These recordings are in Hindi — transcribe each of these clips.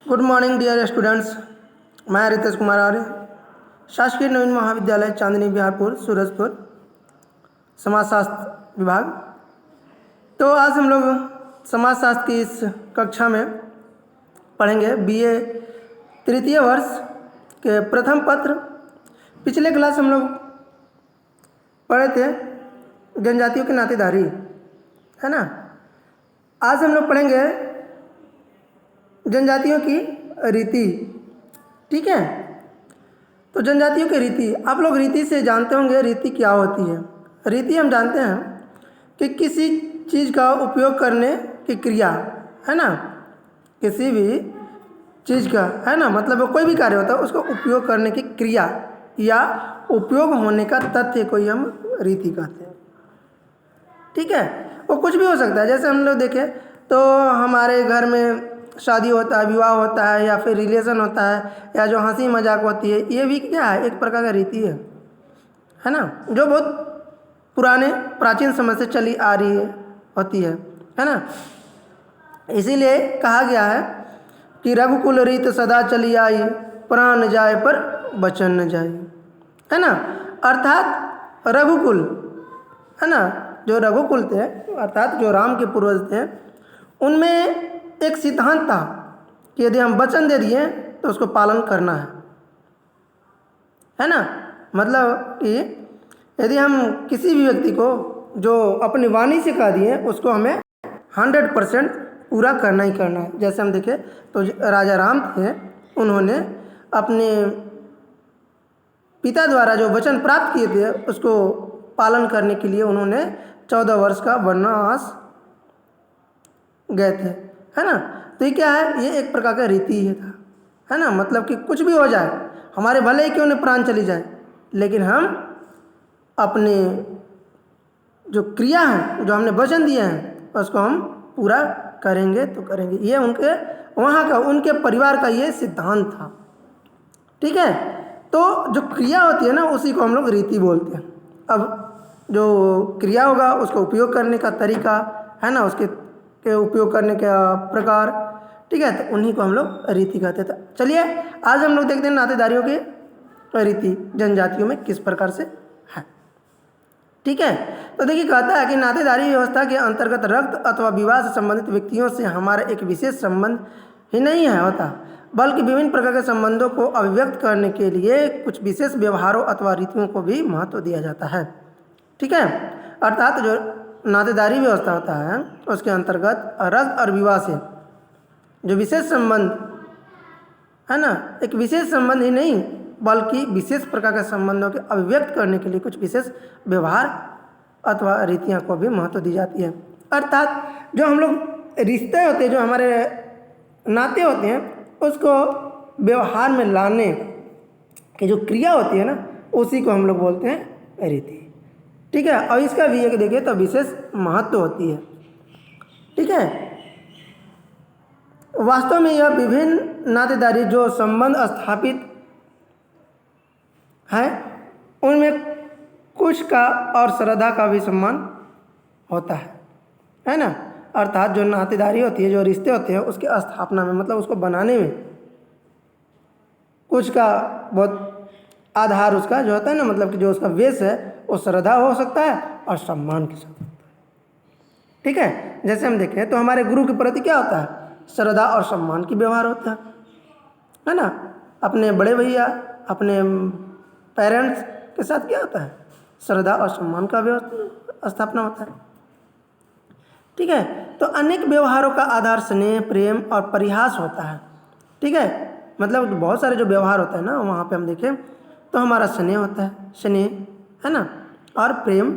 Good morning dear students. मैं रितेश कुमार आर्य, शासकीय नवीन महाविद्यालय चांदनी बिहारपुर सूरजपुर, समाजशास्त्र विभाग। तो आज हम लोग समाजशास्त्र की इस कक्षा में पढ़ेंगे बीए तृतीय वर्ष के प्रथम पत्र। पिछले क्लास हम लोग पढ़े थे जनजातियों की नातेदारी, है ना। आज हम लोग पढ़ेंगे जनजातियों की रीति। ठीक है, तो जनजातियों की रीति, आप लोग रीति से जानते होंगे रीति क्या होती है। रीति हम जानते हैं कि किसी चीज़ का उपयोग करने की क्रिया, है ना। किसी भी चीज़ का, है ना, मतलब कोई भी कार्य होता है उसको उपयोग करने की क्रिया या उपयोग होने का तथ्य को ही हम रीति कहते हैं। ठीक है, वो कुछ भी हो सकता है। जैसे हम लोग देखें तो हमारे घर में शादी होता है, विवाह होता है, या फिर रिलेशन होता है, या जो हंसी मजाक होती है, ये भी क्या है, एक प्रकार का रीति है ना, जो बहुत पुराने प्राचीन समय से चली आ रही होती है ना। इसीलिए कहा गया है कि रघुकुल रीत सदा चली आई, प्राण जाए पर बचन न जाए, है ना। अर्थात रघुकुल, है ना, जो रघुकुल थे अर्थात जो राम के पूर्वज थे, उनमें एक सिद्धांत था कि यदि हम वचन दे दिए तो उसको पालन करना है ना। मतलब कि यदि हम किसी भी व्यक्ति को जो अपनी वाणी से कह दिए उसको हमें 100% पूरा करना ही करना है। जैसे हम देखें तो राजा राम थे, उन्होंने अपने पिता द्वारा जो वचन प्राप्त किए थे उसको पालन करने के लिए उन्होंने 14 वर्ष का वनवास गए थे, है ना। तो ये क्या है, ये एक प्रकार का रीति है ना। मतलब कि कुछ भी हो जाए, हमारे भले ही क्यों न प्राण चली जाए, लेकिन हम अपने जो क्रिया है, जो हमने वचन दिए हैं, उसको हम पूरा करेंगे तो करेंगे। ये उनके वहाँ का, उनके परिवार का ये सिद्धांत था। ठीक है, तो जो क्रिया होती है ना उसी को हम लोग रीति बोलते हैं। अब जो क्रिया होगा उसका उपयोग करने का तरीका, है ना, उसके उपयोग करने का प्रकार, ठीक है, तो उन्हीं को हम लोग रीति कहते थे। चलिए आज हम लोग देखते हैं नातेदारियों की रीति जनजातियों में किस प्रकार से है। ठीक है, तो देखिए कहता है कि नातेदारी व्यवस्था के अंतर्गत रक्त अथवा विवाह से संबंधित व्यक्तियों से हमारा एक विशेष संबंध ही नहीं है होता, बल्कि विभिन्न प्रकार के संबंधों को अभिव्यक्त करने के लिए कुछ विशेष व्यवहारों अथवा रीतियों को भी महत्व दिया जाता है। ठीक है, अर्थात जो नातेदारी व्यवस्था होता है उसके अंतर्गत रक्त और विवाह से जो विशेष संबंध है ना, एक विशेष संबंध ही नहीं बल्कि विशेष प्रकार के संबंधों के अभिव्यक्त करने के लिए कुछ विशेष व्यवहार अथवा रीतियाँ को भी महत्व दी जाती है। अर्थात जो हम लोग रिश्ते होते हैं, जो हमारे नाते होते हैं, उसको व्यवहार में लाने की जो क्रिया होती है ना, उसी को हम लोग बोलते हैं रीति। ठीक है, और इसका भी एक देखें तो विशेष महत्व होती है। ठीक है, वास्तव में यह विभिन्न नातेदारी जो संबंध स्थापित है उनमें कुछ का और श्रद्धा का भी सम्मान होता है ना। अर्थात जो नातेदारी होती है, जो रिश्ते होते हैं, उसके स्थापना में, मतलब उसको बनाने में कुछ का बहुत आधार उसका जो होता है ना, मतलब कि जो उसका बेस है वो श्रद्धा हो सकता है और सम्मान के साथ। ठीक है, जैसे हम देखें तो हमारे गुरु के प्रति क्या होता है, श्रद्धा और सम्मान की व्यवहार होता है ना। अपने बड़े भैया, अपने पेरेंट्स के साथ क्या होता है, श्रद्धा और सम्मान का स्थापना होता है। ठीक है, तो अनेक व्यवहारों का आधार स्नेह, प्रेम और परिहास होता है। ठीक है, मतलब बहुत सारे जो व्यवहार होता है ना, वहाँ पे हम देखें तो हमारा स्नेह होता है, स्नेह, है ना, और प्रेम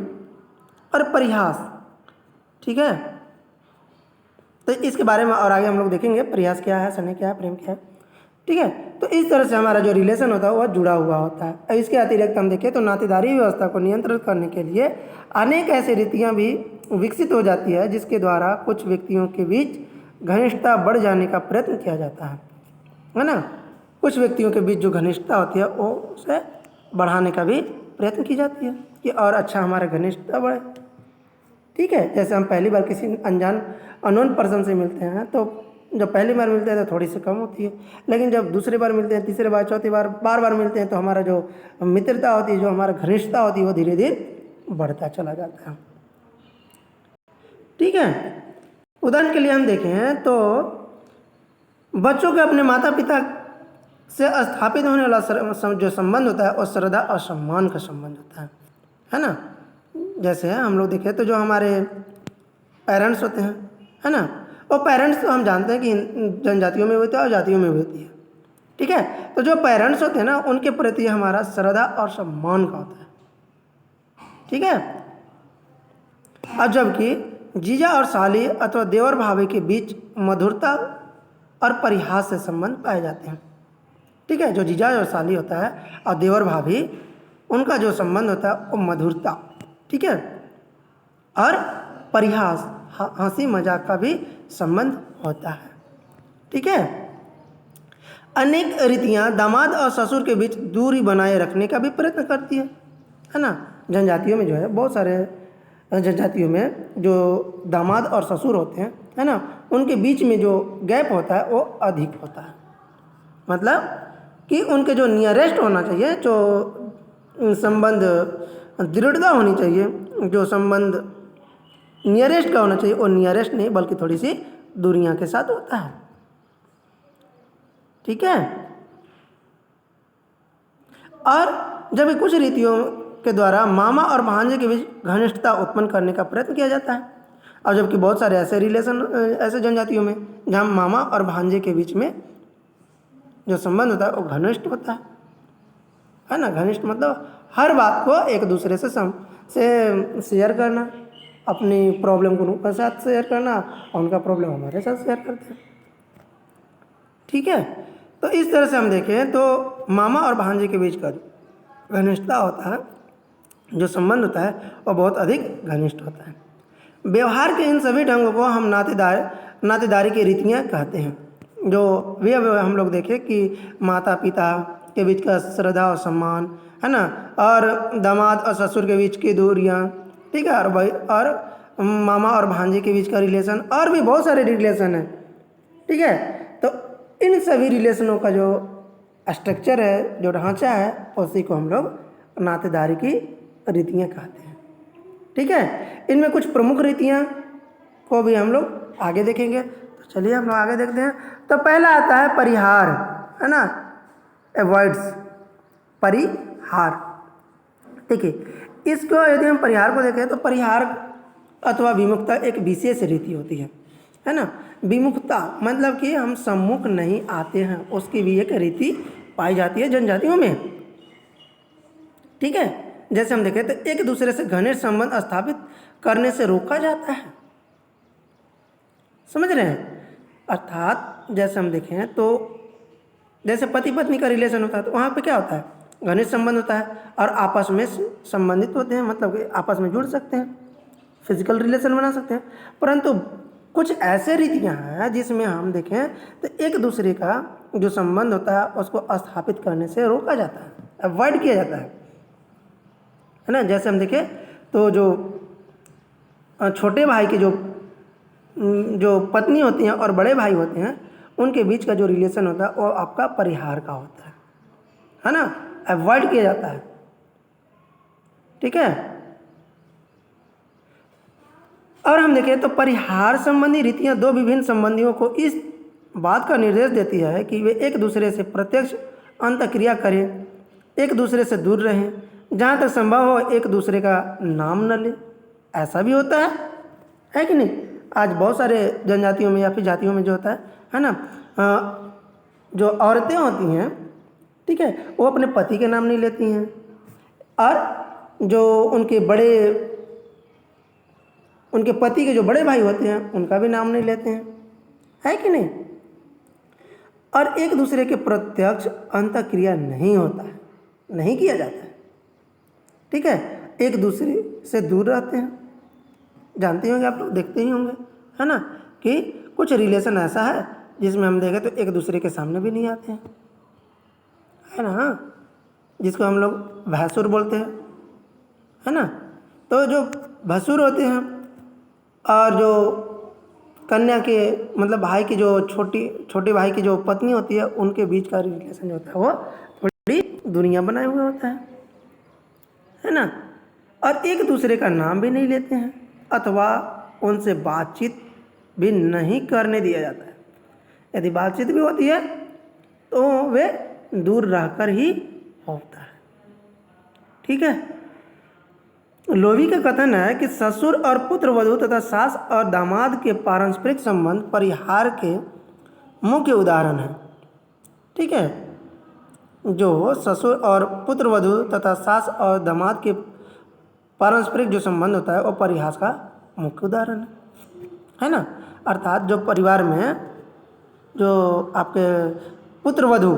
और परिहास। ठीक है, तो इसके बारे में और आगे हम लोग देखेंगे, परिहास क्या है, स्नेह क्या है, प्रेम क्या है। ठीक है, तो इस तरह से हमारा जो रिलेशन होता है वह जुड़ा हुआ होता है। अब इसके अतिरिक्त हम देखें तो नातेदारी व्यवस्था को नियंत्रित करने के लिए अनेक ऐसी रीतियाँ भी विकसित हो जाती है जिसके द्वारा कुछ व्यक्तियों के बीच घनिष्ठता बढ़ जाने का प्रयत्न किया जाता है ना। कुछ व्यक्तियों के बीच जो घनिष्ठता होती है वो उसे बढ़ाने का भी प्रयत्न की जाती है कि और अच्छा हमारा घनिष्ठता बढ़े। ठीक है, जैसे हम पहली बार किसी अनजान अननोन पर्सन से मिलते हैं तो जब पहली बार मिलते हैं तो थोड़ी सी कम होती है, लेकिन जब दूसरी बार मिलते हैं, तीसरी बार, चौथी बार, बार बार मिलते हैं तो हमारा जो मित्रता होती है, जो हमारा घनिष्ठता होती है, वो धीरे धीरे बढ़ता चला जाता है। ठीक है, उदाहरण के लिए हम देखें तो बच्चों के अपने माता पिता से स्थापित होने वाला जो संबंध होता है वो श्रद्धा और सम्मान का संबंध होता है ना। जैसे हम लोग देखें तो जो हमारे पेरेंट्स होते हैं, है ना, वो पेरेंट्स तो हम जानते हैं कि जनजातियों में होते हैं और जातियों में भी होती है। ठीक है, तो जो पेरेंट्स होते हैं ना, उनके प्रति हमारा श्रद्धा और सम्मान का होता है। ठीक है, अब जबकि जीजा और साली अथवा देवर भाभी के बीच मधुरता और परिहास से संबंध पाए जाते हैं। ठीक है, जो जीजा और साली होता है और देवर भाभी, उनका जो संबंध होता है वो मधुरता, ठीक है, और परिहास, हंसी मजाक का भी संबंध होता है। ठीक है, अनेक रीतियां दामाद और ससुर के बीच दूरी बनाए रखने का भी प्रयत्न करती है ना। जनजातियों में जो है, बहुत सारे जनजातियों में जो दामाद और ससुर होते हैं, है ना, उनके बीच में जो गैप होता है वो अधिक होता है। मतलब कि उनके जो नियरेस्ट होना चाहिए, जो संबंध दृढ़ता होनी चाहिए, जो संबंध नियरेस्ट का होना चाहिए, वो नियरेस्ट नहीं बल्कि थोड़ी सी दूरियां के साथ होता है। ठीक है, और जब कुछ रीतियों के द्वारा मामा और भांजे के बीच घनिष्ठता उत्पन्न करने का प्रयत्न किया जाता है, और जबकि बहुत सारे ऐसे रिलेशन, ऐसे जनजातियों में जहाँ मामा और भांजे के बीच में जो संबंध होता है वो घनिष्ठ होता है ना। घनिष्ठ मतलब हर बात को एक दूसरे से शेयर करना, अपनी प्रॉब्लम को उनके साथ शेयर करना और उनका प्रॉब्लम हमारे साथ शेयर करते हैं। ठीक है, तो इस तरह से हम देखें तो मामा और भांजे के बीच का घनिष्ठता होता है, जो संबंध होता है वो बहुत अधिक घनिष्ठ होता है। व्यवहार के इन सभी ढंगों को हम नातेदारी की रीतियाँ कहते हैं। जो वे हम लोग देखें कि माता पिता के बीच का श्रद्धा और सम्मान, है ना, और दामाद और ससुर के बीच की दूरियाँ, ठीक है, और भाई और मामा और भांजे के बीच का रिलेशन, और भी बहुत सारे रिलेशन हैं। ठीक है, तो इन सभी रिलेशनों का जो स्ट्रक्चर है, जो ढांचा है, उसी को हम लोग नातेदारी की रीतियाँ कहते हैं। ठीक है, इनमें कुछ प्रमुख रीतियाँ को भी हम लोग आगे देखेंगे। तो चलिए हम लोग आगे देखते हैं। तो पहला आता है परिहार, है ना, अवॉइड्स, परिहार। देखिए, इसको यदि हम परिहार को देखें तो परिहार अथवा विमुखता एक विशेष रीति होती है ना। विमुखता मतलब कि हम सम्मुख नहीं आते हैं, उसकी भी एक रीति पाई जाती है जनजातियों में। ठीक है, जैसे हम देखें तो एक दूसरे से घनिष्ठ संबंध स्थापित करने से रोका जाता है। समझ रहे हैं? अर्थात जैसे हम देखें तो जैसे पति पत्नी का रिलेशन होता है तो वहाँ पे क्या होता है, घनिष्ठ संबंध होता है और आपस में संबंधित होते हैं, मतलब कि आपस में जुड़ सकते हैं, फिजिकल रिलेशन बना सकते हैं। परंतु कुछ ऐसे रीतियाँ हैं जिसमें हम देखें तो एक दूसरे का जो संबंध होता है उसको स्थापित करने से रोका जाता है, अवॉइड किया जाता है ना। जैसे हम देखें तो जो छोटे भाई की जो पत्नी होती हैं और बड़े भाई होते हैं, उनके बीच का जो रिलेशन होता है वो आपका परिहार का होता है ना, अवॉइड किया जाता है। ठीक है, और हम देखें तो परिहार संबंधी रीतियां दो विभिन्न संबंधियों को इस बात का निर्देश देती है कि वे एक दूसरे से प्रत्यक्ष अंतःक्रिया करें, एक दूसरे से दूर रहें, जहाँ तक संभव हो एक दूसरे का नाम न लें। ऐसा भी होता है कि नहीं? आज बहुत सारे जनजातियों में या फिर जातियों में जो होता है ना, जो औरतें होती हैं, ठीक है, वो अपने पति के नाम नहीं लेती हैं, और जो उनके पति के जो बड़े भाई होते हैं उनका भी नाम नहीं लेते हैं, है कि नहीं? और एक दूसरे के प्रत्यक्ष अंतःक्रिया नहीं होता है, नहीं किया जाता है। ठीक है, एक दूसरे से दूर रहते हैं। जानते होंगे आप लोग, देखते ही होंगे, है ना, कि कुछ रिलेशन ऐसा है जिसमें हम देखें तो एक दूसरे के सामने भी नहीं आते हैं, है ना, जिसको हम लोग भैंसुर बोलते हैं, है ना। तो जो भसुर होते हैं और जो कन्या के मतलब भाई की जो छोटे भाई की जो पत्नी होती है उनके बीच का रिलेशन जो होता है वो थोड़ी दूरियां बनाए हुए होता है ना। और एक दूसरे का नाम भी नहीं लेते हैं अथवा उनसे बातचीत भी नहीं करने दिया जाता है। यदि बातचीत भी होती है तो वे दूर रहकर ही होता है। ठीक है। लोवी का कथन है कि ससुर और पुत्र वधू तथा सास और दामाद के पारस्परिक संबंध परिहार के मुख्य उदाहरण हैं। ठीक है। जो ससुर और पुत्र वधू तथा सास और दामाद के पारस्परिक जो संबंध होता है वो परिहास का मुख्य उदाहरण है ना। अर्थात जो परिवार में जो आपके पुत्र वधू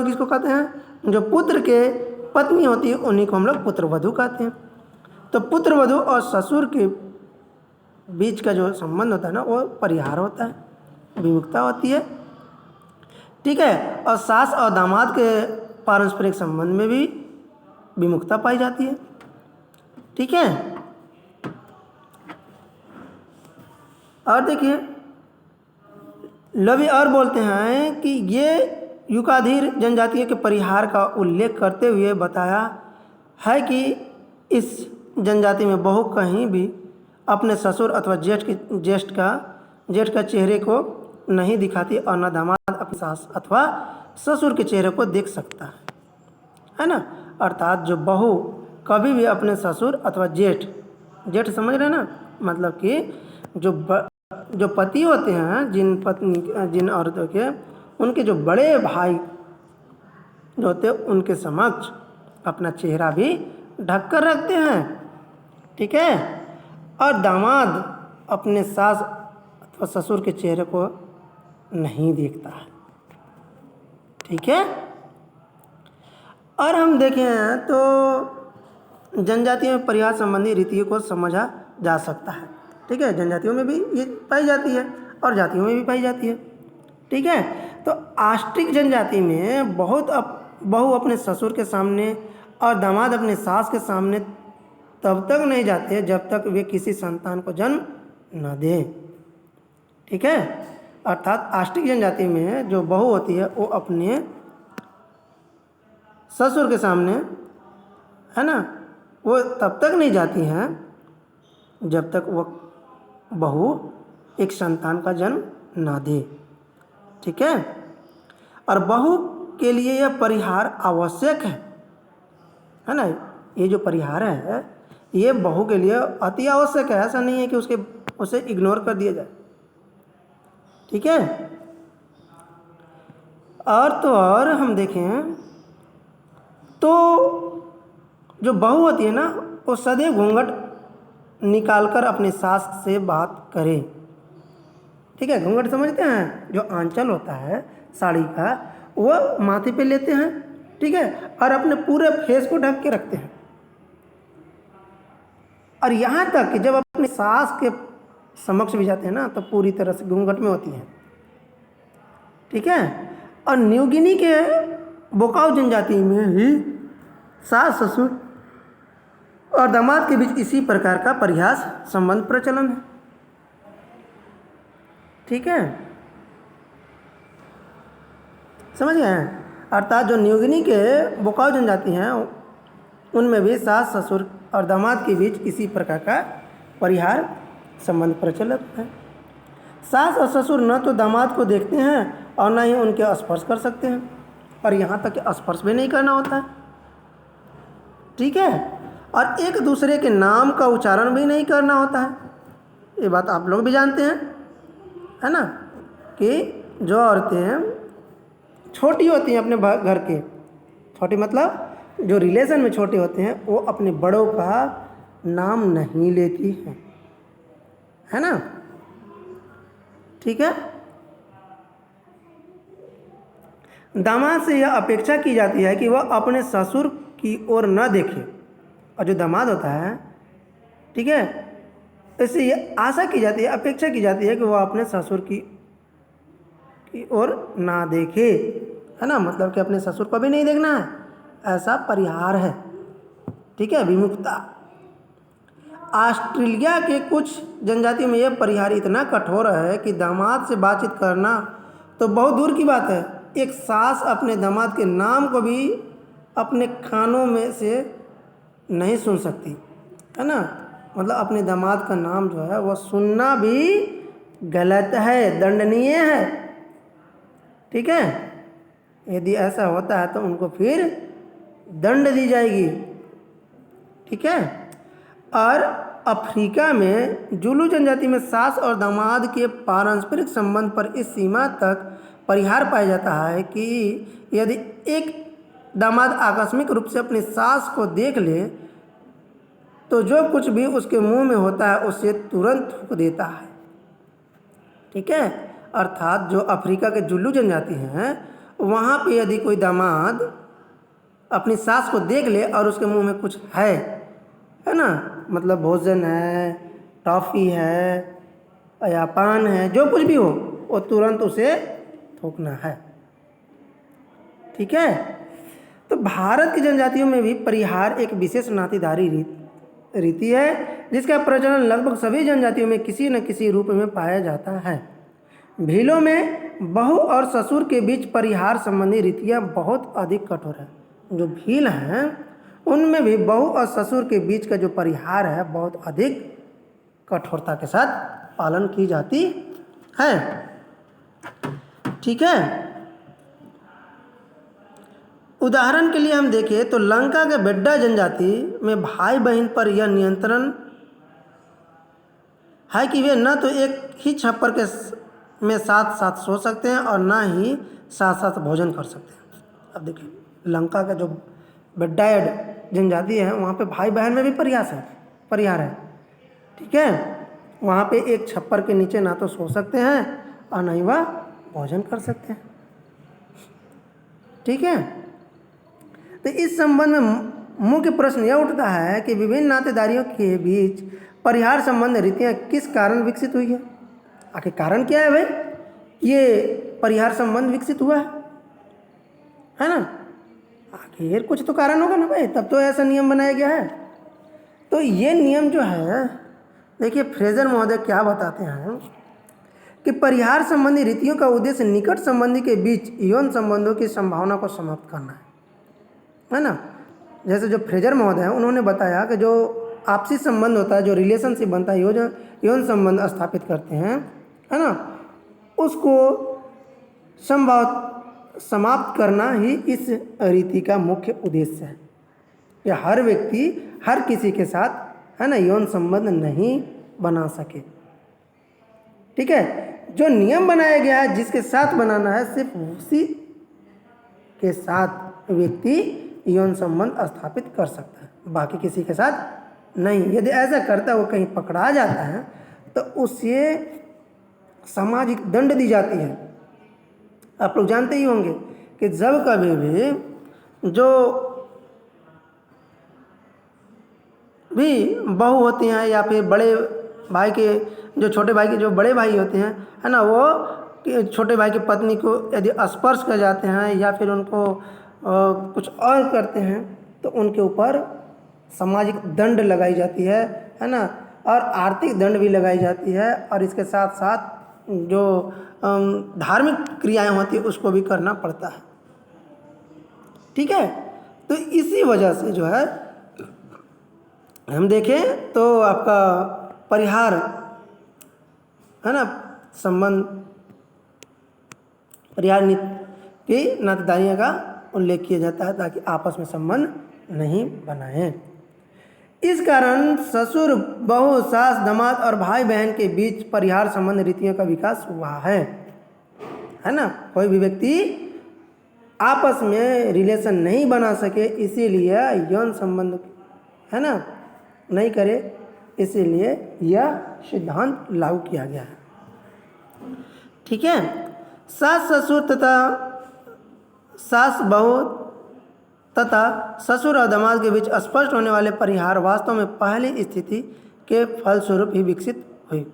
किसको कहते हैं, जो पुत्र के पत्नी होती है उन्हीं को हम लोग पुत्र वधू कहते हैं। तो पुत्र वधू और ससुर के बीच का जो संबंध होता है ना वो परिहार होता है, विमुखता होती है। ठीक है। और सास और दामाद के पारस्परिक संबंध में भी विमुखता पाई जाती है। ठीक है। और देखिए लवी और बोलते हैं कि ये युकाधीर जनजातियों के परिहार का उल्लेख करते हुए बताया है कि इस जनजाति में बहू कहीं भी अपने ससुर अथवा ज्येष्ठ का चेहरे को नहीं दिखाती और न दामाद अपनी सास अथवा ससुर के चेहरे को देख सकता है ना। अर्थात जो बहू कभी भी अपने ससुर अथवा जेठ समझ रहे हैं ना, मतलब कि जो पति होते हैं जिन औरतों के उनके जो बड़े भाई जो होते हैं उनके समक्ष अपना चेहरा भी ढक कर रखते हैं। ठीक है। और दामाद अपने सास अथवा ससुर के चेहरे को नहीं देखता है। ठीक है। और हम देखें तो जनजातियों में परिवार संबंधी रीतियों को समझा जा सकता है। ठीक है। जनजातियों में भी ये पाई जाती है और जातियों में भी पाई जाती है। ठीक है। तो आष्टिक जनजाति में बहू अपने ससुर के सामने और दामाद अपने सास के सामने तब तक नहीं जाते जब तक वे किसी संतान को जन्म न दें। ठीक है। अर्थात आष्टिक जनजाति में जो बहू होती है वो अपने ससुर के सामने है ना वो तब तक नहीं जाती हैं जब तक वो बहू एक संतान का जन्म ना दे। ठीक है। और बहू के लिए यह परिहार आवश्यक है ना। ये जो परिहार है ये बहू के लिए अति आवश्यक है। ऐसा नहीं है कि उसे इग्नोर कर दिया जाए। ठीक है। और हम देखें तो जो बहू होती है ना वो सदैव घूंघट निकालकर अपनी सास से बात करे। ठीक है। घूंघट समझते हैं, जो आंचल होता है साड़ी का वो माथे पे लेते हैं। ठीक है। और अपने पूरे फेस को ढक के रखते हैं और यहाँ तक कि जब अपनी सास के समक्ष भी जाते हैं ना तो पूरी तरह से घूंघट में होती हैं। ठीक है। और न्यू गिनी के बोकाऊ जनजाति में ही सास ससुर और दामाद के बीच इसी प्रकार का परिहास संबंध प्रचलन है। ठीक है। समझ गए हैं। अर्थात जो न्यू गिनी के बोकाऊ जनजाति हैं उनमें भी सास ससुर और दामाद के बीच इसी प्रकार का परिहार संबंध प्रचलित है। सास और ससुर न तो दामाद को देखते हैं और न ही उनके स्पर्श कर सकते हैं और यहाँ तक कि स्पर्श भी नहीं करना होता है। ठीक है। और एक दूसरे के नाम का उच्चारण भी नहीं करना होता है। ये बात आप लोग भी जानते हैं है ना कि जो औरतें छोटी होती हैं अपने घर के, छोटी मतलब जो रिलेशन में छोटे होते हैं वो अपने बड़ों का नाम नहीं लेती हैं, है ना। ठीक है। दामाद से यह अपेक्षा की जाती है कि वह अपने ससुर की ओर न देखे और जो दामाद होता है ठीक है इससे ये आशा की जाती है, अपेक्षा की जाती है कि वह अपने ससुर की ओर ना देखे, है ना। मतलब कि अपने ससुर को भी नहीं देखना है, ऐसा परिहार है। ठीक है। विमुखता। ऑस्ट्रेलिया के कुछ जनजातियों में यह परिहार इतना कठोर है कि दामाद से बातचीत करना तो बहुत दूर की बात है, एक सास अपने दामाद के नाम को भी अपने कानों में से नहीं सुन सकती, है ना। मतलब अपने दामाद का नाम जो है वह सुनना भी गलत है, दंडनीय है। ठीक है, यदि ऐसा होता है तो उनको फिर दंड दी जाएगी। ठीक है। और अफ्रीका में जुलू जनजाति में सास और दामाद के पारस्परिक संबंध पर इस सीमा तक परिहार पाया जाता है कि यदि एक दामाद आकस्मिक रूप से अपनी सास को देख ले तो जो कुछ भी उसके मुंह में होता है उसे तुरंत थूक देता है। ठीक है, अर्थात जो अफ्रीका के जुल्लू जनजाति हैं वहाँ पे यदि कोई दामाद अपनी सास को देख ले और उसके मुंह में कुछ है ना, मतलब भोजन है, टॉफ़ी है या पान है, जो कुछ भी हो वो तुरंत उसे थूकना है। ठीक है। तो भारत की जनजातियों में भी परिहार एक विशेष नातीदारी रीति है जिसका प्रचलन लगभग सभी जनजातियों में किसी न किसी रूप में पाया जाता है। भीलों में बहू और ससुर के बीच परिहार संबंधी रीतियाँ बहुत अधिक कठोर है। जो भील हैं उनमें भी बहू और ससुर के बीच का जो परिहार है बहुत अधिक कठोरता के साथ पालन की जाती है। ठीक है। उदाहरण के लिए हम देखें तो लंका के बेड्डा जनजाति में भाई बहन पर यह नियंत्रण है कि वे न तो एक ही छप्पर के में साथ साथ सो सकते हैं और ना ही साथ साथ भोजन कर सकते हैं। अब देखिए लंका का जो बेड्डा जनजाति है वहाँ पे भाई बहन में भी परिहार है। ठीक है, वहाँ पे एक छप्पर के नीचे ना तो सो सकते हैं और ना ही वह भोजन कर सकते हैं। ठीक है। तो इस संबंध में मुख्य प्रश्न यह उठता है कि विभिन्न नातेदारियों के बीच परिहार संबंध रीतियाँ किस कारण विकसित हुई है। आखिर कारण क्या है भाई, ये परिहार संबंध विकसित हुआ है ना। आखिर कुछ तो कारण होगा ना भाई, तब तो ऐसा नियम बनाया गया है। तो ये नियम जो है देखिए फ्रेजर महोदय क्या बताते हैं कि परिहार संबंधी रीतियों का उद्देश्य निकट संबंधी के बीच यौन संबंधों की संभावना को समाप्त करना है ना। जैसे जो फ्रेजर महोदय हैं उन्होंने बताया कि जो आपसी संबंध होता है, जो रिलेशनशिप बनता है, यौन संबंध स्थापित करते हैं, है ना, उसको समाप्त करना ही इस रीति का मुख्य उद्देश्य है कि हर व्यक्ति हर किसी के साथ, है ना, यौन संबंध नहीं बना सके। ठीक है। जो नियम बनाया गया है जिसके साथ बनाना है सिर्फ उसी के साथ व्यक्ति यौन संबंध स्थापित कर सकता है, बाकी किसी के साथ नहीं। यदि ऐसा करता है वो कहीं पकड़ा जाता है तो उसे सामाजिक दंड दी जाती है। आप लोग जानते ही होंगे कि जब कभी भी जो भी बहू होती हैं या फिर बड़े भाई के जो छोटे भाई के जो बड़े भाई होते हैं, है ना, वो छोटे भाई की पत्नी को यदि स्पर्श कर जाते हैं या फिर उनको कुछ और करते हैं तो उनके ऊपर सामाजिक दंड लगाई जाती है ना, और आर्थिक दंड भी लगाई जाती है, और इसके साथ साथ जो धार्मिक क्रियाएं होती है उसको भी करना पड़ता है। ठीक है। तो इसी वजह से जो है हम देखें तो आपका परिहार, है ना, संबंध परिहार नीति की नातेदारियों का उल्लेख किया जाता है ताकि आपस में संबंध नहीं बनाएं। इस कारण ससुर, बहू, सास, दामाद और भाई बहन के बीच परिहार संबंध रीतियों का विकास हुआ है ना। कोई भी व्यक्ति आपस में रिलेशन नहीं बना सके इसीलिए यौन संबंध, है ना, नहीं करे, इसीलिए यह सिद्धांत लागू किया गया है। ठीक है। सास ससुर तथा सास बहू तथा ससुर और दामाद के बीच स्पष्ट होने वाले परिहार वास्तव में पहली स्थिति के फलस्वरूप ही विकसित हुई।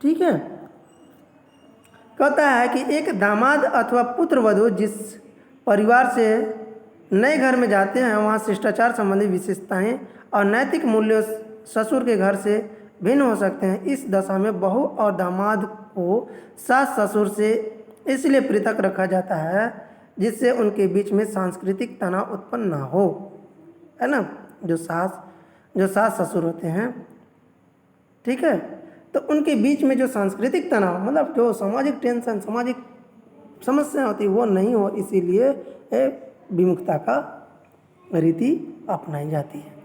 ठीक है। कहता है कि एक दामाद अथवा पुत्र वधू जिस परिवार से नए घर में जाते हैं वहाँ शिष्टाचार संबंधी विशेषताएं और नैतिक मूल्यों ससुर के घर से भिन्न हो सकते हैं। इस दशा में बहू और दामाद को सास ससुर से इसलिए पृथक रखा जाता है जिससे उनके बीच में सांस्कृतिक तनाव उत्पन्न ना हो, है ना। जो सास ससुर होते हैं, ठीक है, तो उनके बीच में जो सांस्कृतिक तनाव मतलब जो सामाजिक टेंशन, सामाजिक समस्या होती है वो नहीं हो, इसीलिए विमुखता का रीति अपनाई जाती है।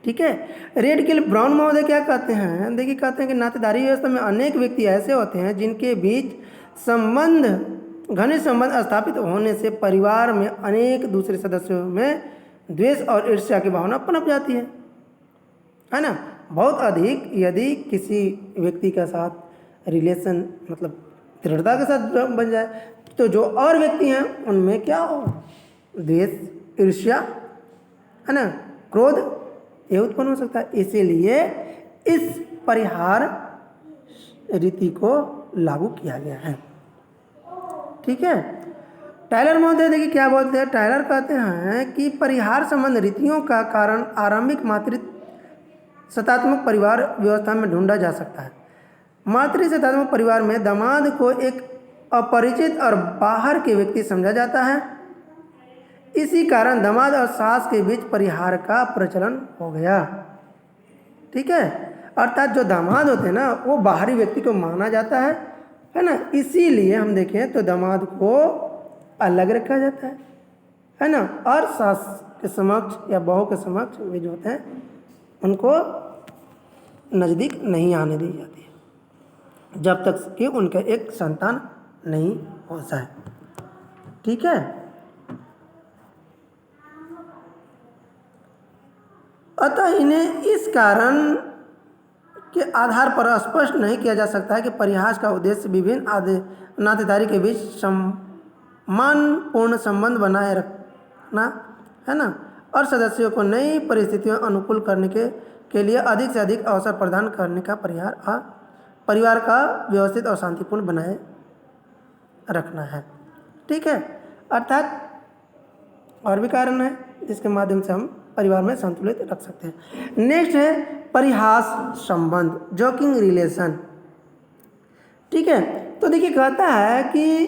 ठीक है। रेडकिल ब्राउन महोदय क्या कहते हैं, देखिए कहते हैं कि नातेदारी व्यवस्था में अनेक व्यक्ति ऐसे होते हैं जिनके बीच घनिष्ठ संबंध स्थापित होने से परिवार में अनेक दूसरे सदस्यों में द्वेष और ईर्ष्या की भावना पनप जाती है ना। बहुत अधिक यदि किसी व्यक्ति के साथ रिलेशन मतलब दृढ़ता के साथ बन जाए तो जो और व्यक्ति हैं उनमें क्या हो, द्वेष, ईर्ष्या, है ना, क्रोध, ये उत्पन्न हो सकता है। इसीलिए इस परिहार रीति को लागू किया गया है। ठीक है। टायलर महोदय देखिए क्या बोलते हैं, टायलर कहते हैं कि परिहार संबंध रीतियों का कारण आरंभिक मातृसत्तात्मक परिवार व्यवस्था में ढूंढा जा सकता है। मातृसत्तात्मक परिवार में दामाद को एक अपरिचित और बाहर के व्यक्ति समझा जाता है। इसी कारण दामाद और सास के बीच परिहार का प्रचलन हो गया। ठीक है। अर्थात जो दामाद होते हैं ना वो बाहरी व्यक्ति को माना जाता है ना। इसीलिए हम देखें तो दामाद को अलग रखा जाता है ना, और सास के समक्ष या बहू के समक्ष वे जो होते हैं उनको नज़दीक नहीं आने दी जाती है जब तक कि उनका एक संतान नहीं हो जाए। ठीक है। अतः इन्हें इस कारण के आधार पर स्पष्ट नहीं किया जा सकता है कि परिहास का उद्देश्य विभिन्न नातेदारी के बीच सम्मानपूर्ण संबंध बनाए रखना, है ना, और सदस्यों को नई परिस्थितियों अनुकूल करने के लिए अधिक से अधिक अवसर प्रदान करने का परिवार का व्यवस्थित और शांतिपूर्ण बनाए रखना है। ठीक है। अर्थात और भी कारण है जिसके माध्यम से हम परिवार में संतुलित रख सकते हैं। नेक्स्ट है परिहास संबंध, जोकिंग रिलेशन। ठीक है। तो देखिए कहता है कि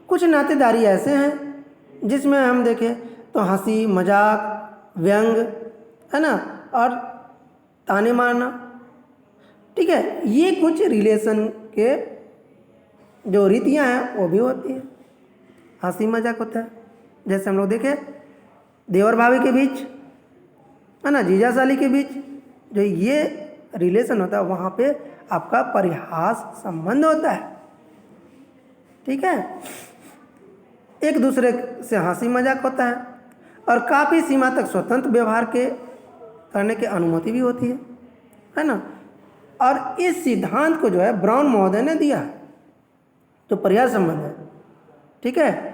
कुछ नातेदारी ऐसे हैं जिसमें हम देखें तो हंसी मजाक, व्यंग, है ना, और ताने मारना। ठीक है। ये कुछ रिलेशन के जो रीतियां हैं वो भी होती है। हंसी मजाक होता है, जैसे हम लोग देखें देवर भाभी के बीच, है ना, जीजा साली के बीच जो ये रिलेशन होता है वहाँ पे आपका परिहास संबंध होता है। ठीक है। एक दूसरे से हंसी मजाक होता है और काफ़ी सीमा तक स्वतंत्र व्यवहार करने की अनुमति भी होती है ना। और इस सिद्धांत को जो है ब्राउन महोदय ने दिया है तो परिहार संबंध है। ठीक है।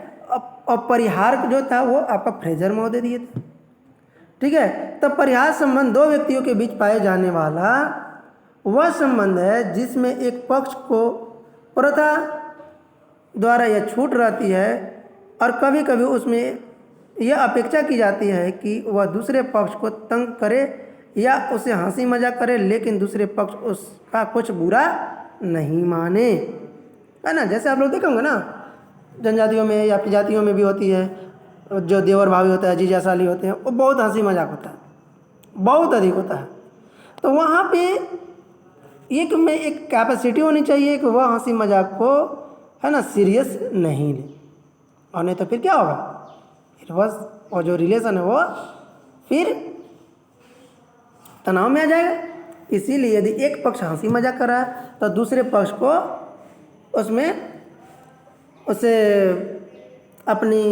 और परिहार जो था वो आपका फ्रेजर महोदय दिए थे। ठीक है। तो परिहार संबंध दो व्यक्तियों के बीच पाए जाने वाला वह संबंध है जिसमें एक पक्ष को प्रथा द्वारा यह छूट रहती है और कभी कभी उसमें यह अपेक्षा की जाती है कि वह दूसरे पक्ष को तंग करे या उसे हंसी मजाक करे, लेकिन दूसरे पक्ष उसका कुछ बुरा नहीं माने, है ना। जैसे आप लोग देखेंगे ना जनजातियों में या प्रजातियों में भी होती है, जो देवर भाभी होता है, जीजा साली होते हैं, वो बहुत हंसी मजाक होता है, बहुत अधिक होता है। तो वहाँ पे एक कैपेसिटी होनी चाहिए कि वह हंसी मजाक को, है ना, सीरियस नहीं ले, और नहीं तो फिर क्या होगा, फिर बस और जो रिलेशन है वो फिर तनाव में आ जाएगा। इसीलिए यदि एक पक्ष हंसी मजाक कर रहा है तो दूसरे पक्ष को उसे अपनी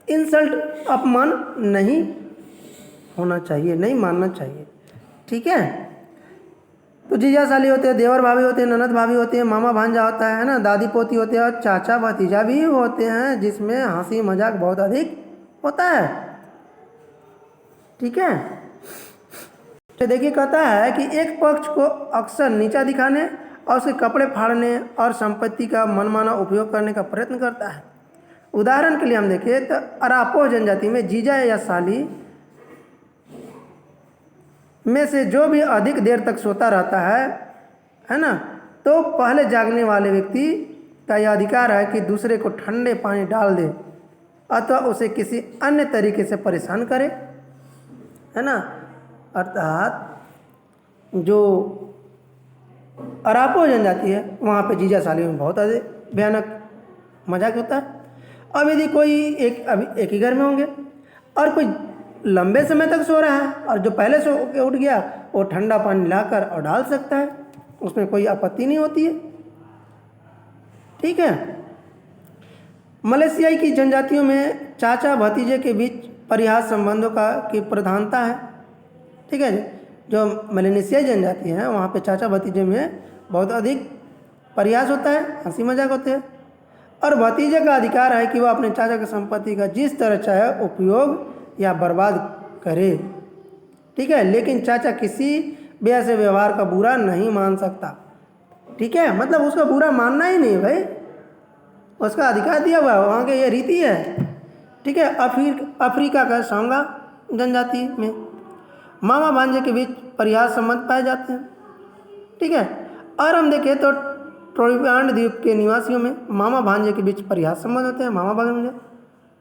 इंसल्ट, अपमान नहीं होना चाहिए, नहीं मानना चाहिए। ठीक है। तो जीजा साली होते हैं, देवर भाभी होते हैं, ननद भाभी होती है, मामा भांजा होता है ना, दादी पोती होते हैं और चाचा भतीजा भी होते हैं जिसमें हंसी मजाक बहुत अधिक होता है। ठीक है। तो देखिए कहता है कि एक पक्ष को अक्सर नीचा दिखाने और उसके कपड़े फाड़ने और संपत्ति का मनमाना उपयोग करने का प्रयत्न करता है। उदाहरण के लिए हम देखें तो अरापो जनजाति में जीजा या साली में से जो भी अधिक देर तक सोता रहता है ना, तो पहले जागने वाले व्यक्ति का यह अधिकार है कि दूसरे को ठंडे पानी डाल दे अथवा उसे किसी अन्य तरीके से परेशान करे, है ना। अर्थात जो अरापो जनजाति है वहाँ पे जीजा साली में बहुत अधिक भयानक मजाक होता है। अब यदि कोई अभी एक ही घर में होंगे और कोई लंबे समय तक सो रहा है और जो पहले सो के उठ गया वो ठंडा पानी लाकर और डाल सकता है, उसमें कोई आपत्ति नहीं होती है, ठीक है। मलेशियाई की जनजातियों में चाचा भतीजे के बीच परिहास संबंधों की प्रधानता है, ठीक है। जो मलेशियाई जनजाति है वहाँ पे चाचा भतीजे में बहुत अधिक परिहास होता है, हंसी मजाक होते हैं, और भतीजे का अधिकार है कि वह अपने चाचा की संपत्ति का जिस तरह चाहे उपयोग या बर्बाद करे, ठीक है। लेकिन चाचा किसी भी ऐसे व्यवहार का बुरा नहीं मान सकता, ठीक है। मतलब उसका बुरा मानना ही नहीं भाई, उसका अधिकार दिया हुआ है, वहाँ के ये रीति है, ठीक है। अफ्रीका का सांगा जनजाति में मामा भांजे के बीच परिहास संबंध पाए जाते हैं, ठीक है। और हम देखें तो ट्रोपियांड द्वीप के निवासियों में मामा भांजे के बीच परिहास संबंध होते हैं, मामा भांजे,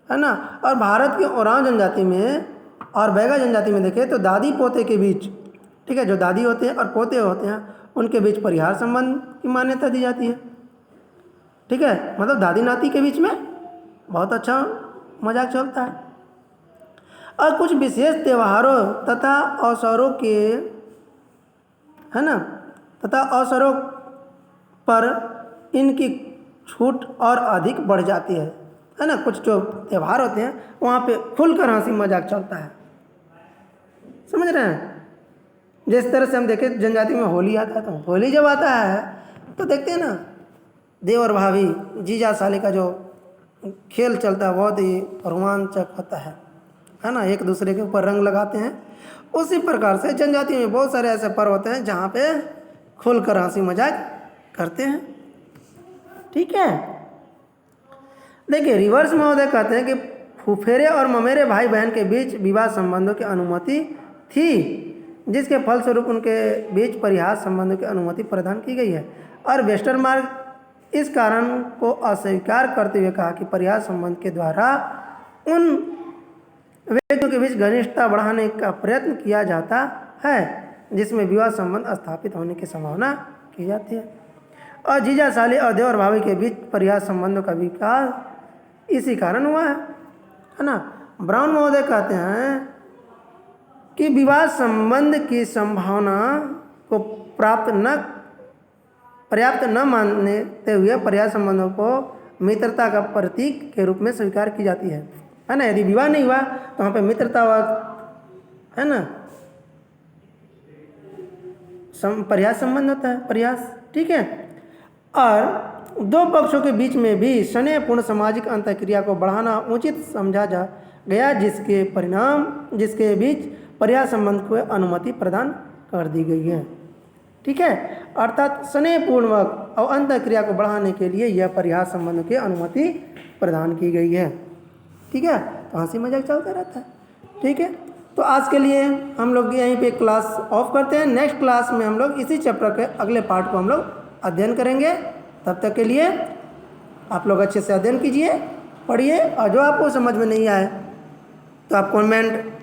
है ना। और भारत की ओरांव जनजाति में और बैगा जनजाति में देखें तो दादी पोते के बीच, ठीक है, जो दादी होते हैं और पोते होते हैं उनके बीच परिहार संबंध की मान्यता दी जाती है, ठीक है। मतलब दादी नाती के बीच में बहुत अच्छा मजाक चलता है। और कुछ विशेष त्योहारों तथा अवसरों के, है ना, तथा अवसरों पर इनकी छूट और अधिक बढ़ जाती है ना। कुछ जो त्यौहार होते हैं वहाँ पे खुलकर हंसी मजाक चलता है, समझ रहे हैं। जिस तरह से हम देखें जनजाति में होली आता है, तो होली जब आता है तो देखते हैं ना देवर भाभी जीजा साली का जो खेल चलता है बहुत ही रोमांचक होता है ना। एक दूसरे के ऊपर रंग लगाते हैं। उसी प्रकार से जनजाति में बहुत सारे ऐसे पर्व होते हैं जहाँ पे खुलकर हंसी मजाक करते हैं, ठीक है। देखिए रिवर्स महोदय कहते हैं कि फुफेरे और ममेरे भाई बहन के बीच विवाह संबंधों की अनुमति थी, जिसके फलस्वरूप उनके बीच परिहास संबंधों की अनुमति प्रदान की गई है। और वेस्टरमार्क इस कारण को अस्वीकार करते हुए कहा कि परिहास संबंध के द्वारा उन व्यक्तियों के बीच घनिष्ठता बढ़ाने का प्रयत्न किया जाता है जिसमें विवाह संबंध स्थापित होने की संभावना की जाती है। और जीजा साली और देवर भाभी के बीच परिहास संबंधों का विकास इसी कारण हुआ है ना। ब्राउन महोदय कहते हैं कि विवाह संबंध की संभावना को पर्याप्त न मानते हुए परिहास संबंधों को मित्रता का प्रतीक के रूप में स्वीकार की जाती है ना। यदि विवाह नहीं हुआ तो वहाँ पे मित्रता है ना, परिहास संबंध होता है, परिहास, ठीक है। और दो पक्षों के बीच में भी स्नेहपूर्ण सामाजिक अंतःक्रिया को बढ़ाना उचित समझा जा गया, जिसके बीच परिहास संबंध को अनुमति प्रदान कर दी गई है, ठीक है। अर्थात स्नेहपूर्वक और अंतःक्रिया को बढ़ाने के लिए यह परिहास संबंध की अनुमति प्रदान की गई है, ठीक है। तो हंसी मजाक चलता रहता है, ठीक है। तो आज के लिए हम लोग यहीं पे क्लास ऑफ करते हैं। नेक्स्ट क्लास में हम लोग इसी चैप्टर के अगले पार्ट को हम लोग अध्ययन करेंगे। तब तक के लिए आप लोग अच्छे से अध्ययन कीजिए, पढ़िए, और जो आपको समझ में नहीं आए तो आप कमेंट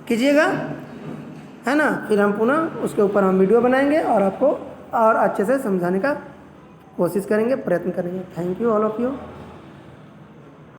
कीजिएगा, है ना। फिर हम पुनः उसके ऊपर हम वीडियो बनाएंगे और आपको और अच्छे से समझाने का कोशिश करेंगे, प्रयत्न करेंगे। Thank you all of you.